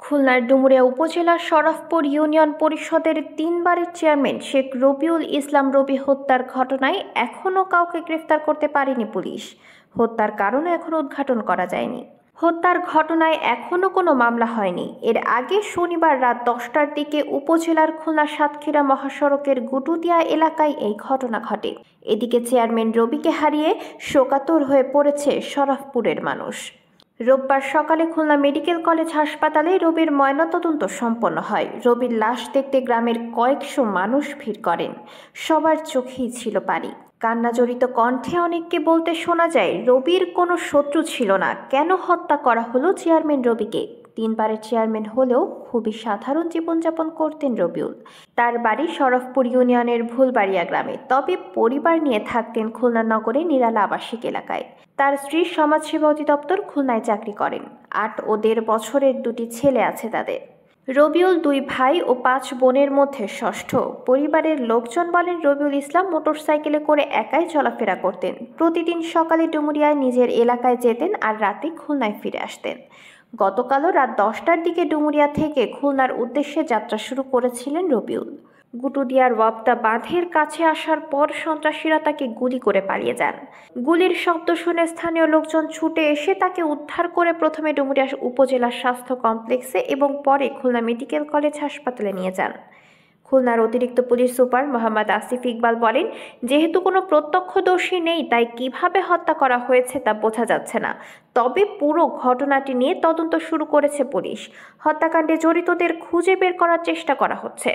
খুলনার ডুমুরিয়া উপজেলার শরফপুর ইউনিয়ন পরিষদের ৩ বারের চেয়ারম্যান শেখ রবিউল ইসলাম রবি হত্যার ঘটনায় এখনও কাউকে গ্রেফতার করতে পারেনি পুলিশ। হত্যার কারণ এখনও উদ্ঘাটন করা যায়নি। হত্যার ঘটনায় এখনও কোনো মামলা হয়নি। এর আগে শনিবার রাত ১০টার দিকে উপজেলার খুলনা সাতক্ষীরা মহাসড়কের গুটুদিয়া এলাকায় এই ঘটনা ঘটে। এদিকে চেয়ারম্যান রবিকে হারিয়ে শোকাতুর হয়ে পড়েছে শরফপুরের মানুষ। রোববার সকালে খুলনা মেডিকেল কলেজ হাসপাতালে রবির ময়নাতদন্ত সম্পন্ন হয়। রবির লাশ দেখতে গ্রামের কয়েকশো মানুষ ভিড় করেন। সবার চোখেই ছিল পানি। কান্নাজড়িত কণ্ঠে অনেককে বলতে শোনা যায়, রবির কোনো শত্রু ছিল না, কেন হত্যা করা হলো চেয়ারম্যান রবিকে। ৩ বারের চেয়ারম্যান হলেও খুবই সাধারণ জীবনযাপন করতেন রবিউল। তার বাড়ি শরফপুর ইউনিয়নের ভুলবাড়িয়া গ্রামে, তবে পরিবার নিয়ে থাকতেন খুলনা নগরের নিরালা আবাসিক এলাকায়। তার স্ত্রী সমাজসেবা অধিদপ্তর খুলনায় চাকরি করেন। ৮ ও ১.৫ বছরের ২টি ছেলে আছে তাদের। রবিউল ২ ভাই ও ৫ বোনের মধ্যে ষষ্ঠ। পরিবারের লোকজন বলেন, রবিউল ইসলাম মোটরসাইকেলে করে একাই চলাফেরা করতেন। প্রতিদিন সকালে ডুমুরিয়ায় নিজের এলাকায় যেতেন আর রাতে খুলনায় ফিরে আসতেন। গতকালও রাত ১০টার দিকে ডুমুরিয়া থেকে খুলনার উদ্দেশ্যে যাত্রা শুরু করেছিলেন রবিউল। গুটুদিয়ার ওয়াপদা বাঁধের কাছে আসার পর সন্ত্রাসীরা তাকে গুলি করে পালিয়ে যান। গুলির শব্দ শুনে স্থানীয় লোকজন ছুটে এসে তাকে উদ্ধার করে প্রথমে ডুমুরিয়া উপজেলা স্বাস্থ্য কমপ্লেক্সে এবং পরে খুলনা মেডিকেল কলেজ হাসপাতালে নিয়ে যান। খুলনার অতিরিক্ত পুলিশ সুপার মোহাম্মদ আসিফ ইকবাল বলেন, যেহেতু কোনো প্রত্যক্ষদর্শী নেই, তাই কিভাবে হত্যা করা হয়েছে তা বোঝা যাচ্ছে না। তবে পুরো ঘটনাটি নিয়ে তদন্ত শুরু করেছে পুলিশ। হত্যাকাণ্ডে জড়িতদের খুঁজে বের করার চেষ্টা করা হচ্ছে।